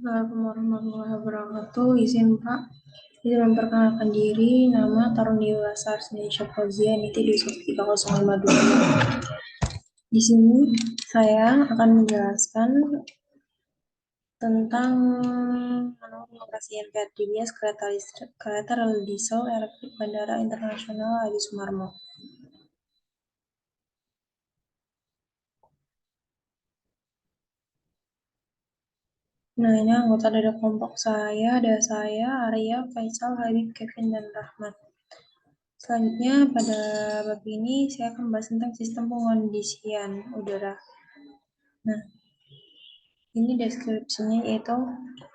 Assalamualaikum warahmatullahi wabarakatuh. Izin Pak, izin memperkenalkan diri. Nama Tarun Dewasa Indonesia Fauzia, NIT 2130522. Di sini saya akan menjelaskan tentang manual pengoperasian PRDBS kereta rel diesel elektrik Bandara Internasional Adi Sumarmo. Nah, ini anggota dari kelompok saya, ada saya, Arya, Faisal, Habib, Kevin, dan Rahmat. Selanjutnya pada bab ini saya akan membahas tentang sistem pengondisian udara. Nah, ini deskripsinya yaitu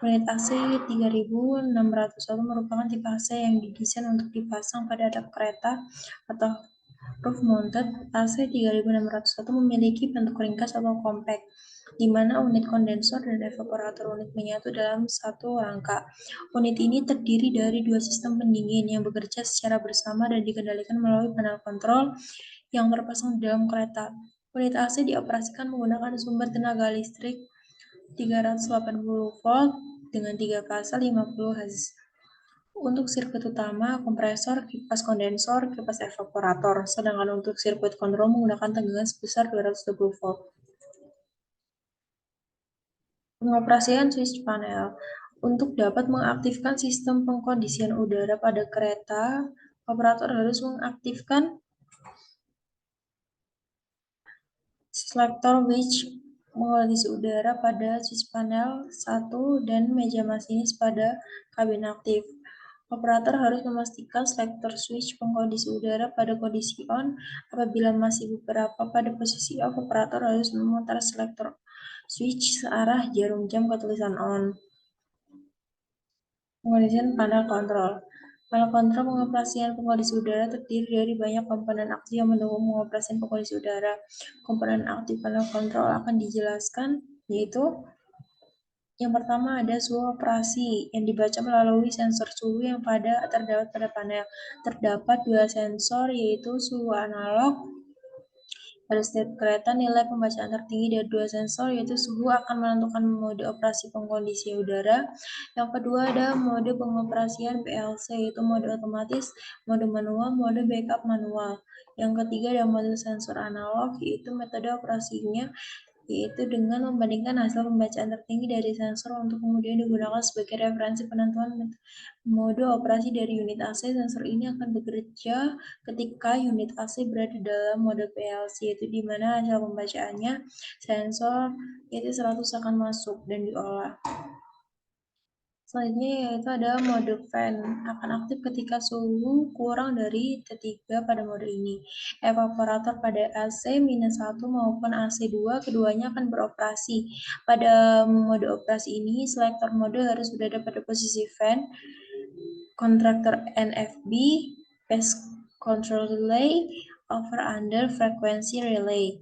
unit AC 3601 merupakan tipe AC yang didesain untuk dipasang pada atap kereta atau roof mounted. AC 3601 memiliki bentuk ringkas atau compact, di mana unit kondensor dan evaporator unit menyatu dalam satu rangka. Unit ini terdiri dari dua sistem pendingin yang bekerja secara bersama dan dikendalikan melalui panel kontrol yang terpasang di dalam kereta. Unit AC dioperasikan menggunakan sumber tenaga listrik 380 volt dengan 3 fase 50 Hz. Untuk sirkuit utama, kompresor, kipas kondensor, kipas evaporator. Sedangkan untuk sirkuit kontrol menggunakan tegangan sebesar 220 volt. Pengoperasian switch panel. Untuk dapat mengaktifkan sistem pengkondisian udara pada kereta, operator harus mengaktifkan selektor switch pengkondisi udara pada switch panel 1 dan meja masinis pada kabin aktif. Operator harus memastikan selektor switch pengkondisi udara pada kondisi on. Apabila masih beberapa pada posisi off, operator harus memutar selektor switch searah jarum jam ke tulisan on. Pengondisian panel kontrol. Panel kontrol pengoperasian pengkondisi udara terdiri dari banyak komponen aktif yang mendukung pengoperasian pengkondisi udara. Komponen aktif panel kontrol akan dijelaskan, yaitu yang pertama ada suhu operasi yang dibaca melalui sensor suhu yang terdapat pada panel. Terdapat dua sensor, yaitu suhu analog. Pada setiap kereta, nilai pembacaan tertinggi dari dua sensor, yaitu suhu, akan menentukan mode operasi pengkondisi udara. Yang kedua ada mode pengoperasian PLC, yaitu mode otomatis, mode manual, mode backup manual. Yang ketiga ada mode sensor analog, yaitu metode operasinya yaitu dengan membandingkan hasil pembacaan tertinggi dari sensor untuk kemudian digunakan sebagai referensi penentuan mode operasi dari unit AC. Sensor ini akan bekerja ketika unit AC berada dalam mode PLC, yaitu di mana hasil pembacaannya sensor yaitu 100 akan masuk dan diolah. Selanjutnya yaitu ada mode fan, akan aktif ketika suhu kurang dari T3 pada mode ini. Evaporator pada AC-1 maupun AC2 keduanya akan beroperasi. Pada mode operasi ini, selektor mode harus berada pada posisi fan, kontraktor NFB, phase control relay, over under frequency relay.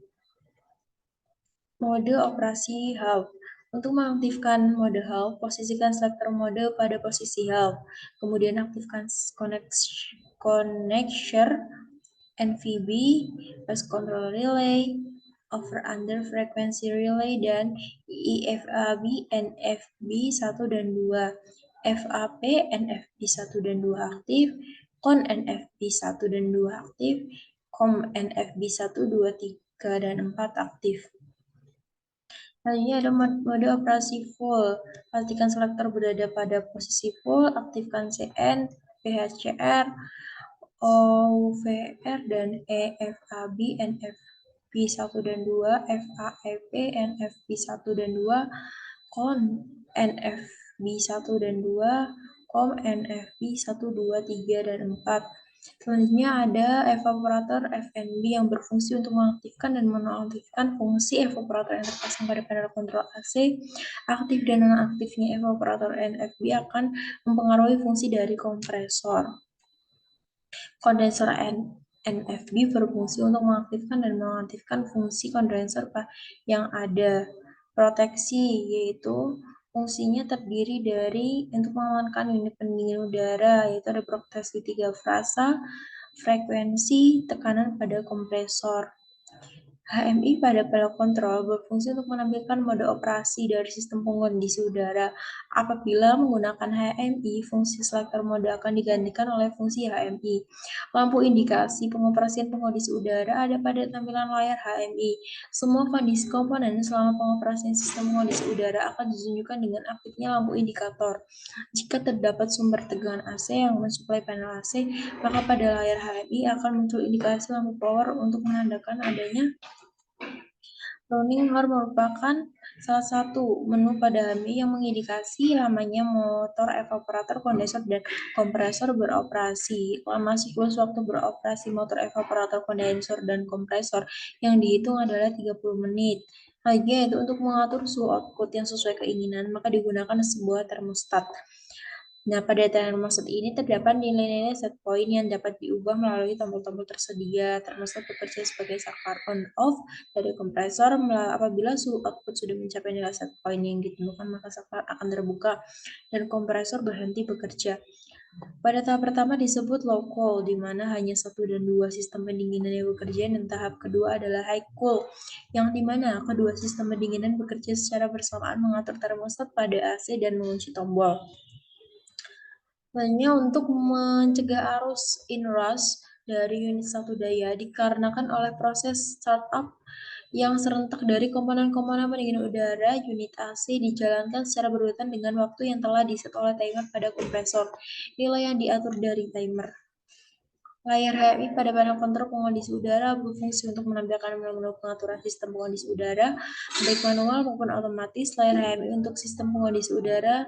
Mode operasi hub. Untuk mengaktifkan mode hub, posisikan selektor mode pada posisi hub. Kemudian aktifkan connector NVB, phase control relay, over under frequency relay, dan IFAB, NFB 1 dan 2. FAP, NFB 1 dan 2 aktif, CON NFB 1 dan 2 aktif, COM NFB 1, 2, 3, dan 4 aktif. Selanjutnya ada mode operasi full. Pastikan selektor berada pada posisi full, aktifkan CN, PHCR, OVR, dan EFAB, NFB 1 dan 2, FAEP, NFB 1 dan 2, CON, NFB 1 dan 2, COM, NFB 1, 2, 3, dan 4. Selanjutnya ada evaporator FNB yang berfungsi untuk mengaktifkan dan menonaktifkan fungsi evaporator yang terpasang pada panel kontrol AC. Aktif dan nonaktifnya evaporator NFB akan mempengaruhi fungsi dari kompresor. Kondensor NFB berfungsi untuk mengaktifkan dan menonaktifkan fungsi kondensor yang ada. Proteksi, yaitu fungsinya terdiri dari untuk mengamankan unit pendingin udara, yaitu ada proteksi 3 fase, frekuensi, tekanan pada kompresor. HMI pada pelek kontrol berfungsi untuk menampilkan mode operasi dari sistem pengkondisi udara. Apabila menggunakan HMI, fungsi selektor mode akan digantikan oleh fungsi HMI. Lampu indikasi pengoperasian pengkondisi udara ada pada tampilan layar HMI. Semua kondisi komponen selama pengoperasian sistem pengkondisi udara akan ditunjukkan dengan aktifnya lampu indikator. Jika terdapat sumber tegangan AC yang mensuplai panel AC, maka pada layar HMI akan muncul indikasi lampu power untuk menandakan adanya Running Horn merupakan salah satu menu pada HMI yang mengindikasi lamanya motor evaporator, kondensor, dan kompresor beroperasi. Lama siklus waktu beroperasi motor evaporator, kondensor, dan kompresor yang dihitung adalah 30 menit. Lagi yaitu untuk mengatur suhu output yang sesuai keinginan, maka digunakan sebuah termostat. Nah, pada termostat ini terdapat nilai-nilai set point yang dapat diubah melalui tombol-tombol tersedia. Termostat bekerja sebagai saklar on/off dari kompresor. Apabila suhu output sudah mencapai nilai set point yang ditentukan, maka saklar akan terbuka dan kompresor berhenti bekerja. Pada tahap pertama disebut low cool, di mana hanya 1 dan 2 sistem pendinginan yang bekerja, dan tahap kedua adalah high cool, yang di mana kedua sistem pendinginan bekerja secara bersamaan mengatur termostat pada AC dan mengunci tombol. Sebenarnya untuk mencegah arus inrush dari unit satu daya dikarenakan oleh proses startup yang serentak dari komponen-komponen pendingin udara, unit AC dijalankan secara berurutan dengan waktu yang telah diset oleh timer pada kompresor. Nilai yang diatur dari timer. Layar HMI pada panel kontrol pengondisi udara berfungsi untuk menampilkan menu-menu pengaturan sistem pengondisi udara, baik manual maupun otomatis. Layar HMI untuk sistem pengondisi udara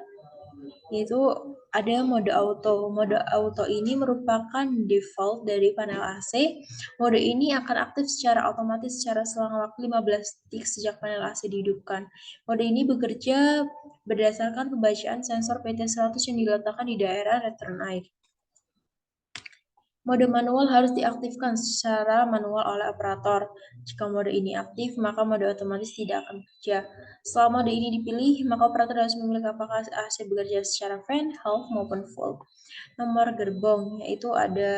yaitu ada mode auto. Mode auto ini merupakan default dari panel AC. Mode ini akan aktif secara otomatis secara selang waktu 15 detik sejak panel AC dihidupkan. Mode ini bekerja berdasarkan pembacaan sensor PT100 yang diletakkan di daerah return air. Mode manual harus diaktifkan secara manual oleh operator. Jika mode ini aktif, maka mode otomatis tidak akan bekerja. Setelah mode ini dipilih, maka operator harus memilih apakah AC bekerja secara fan, half, maupun full. Nomor gerbong, yaitu ada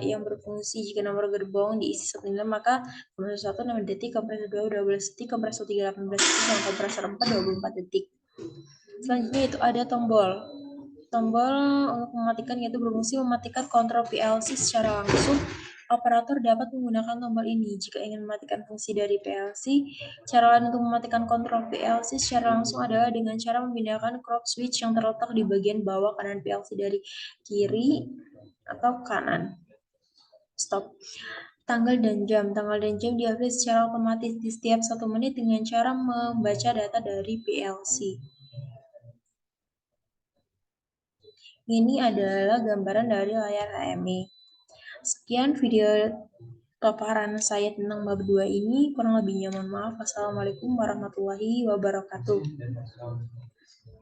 yang berfungsi jika nomor gerbong diisi 1 nilai, maka kompresor 1 6 detik, kompresor 2 12 detik, kompresor 3 18 detik, dan kompresor 4 24 detik. Selanjutnya itu ada tombol. Tombol untuk mematikan yaitu berfungsi mematikan kontrol PLC secara langsung. Operator dapat menggunakan tombol ini jika ingin mematikan fungsi dari PLC. Cara lain untuk mematikan kontrol PLC secara langsung adalah dengan cara memindahkan crop switch yang terletak di bagian bawah kanan PLC dari kiri atau kanan. Stop. Tanggal dan jam. Tanggal dan jam diupdate secara otomatis di setiap 1 menit dengan cara membaca data dari PLC. Ini adalah gambaran dari layar HMI. Sekian video paparan saya tentang bab 2 ini. Kurang lebihnya mohon maaf. Wassalamualaikum warahmatullahi wabarakatuh.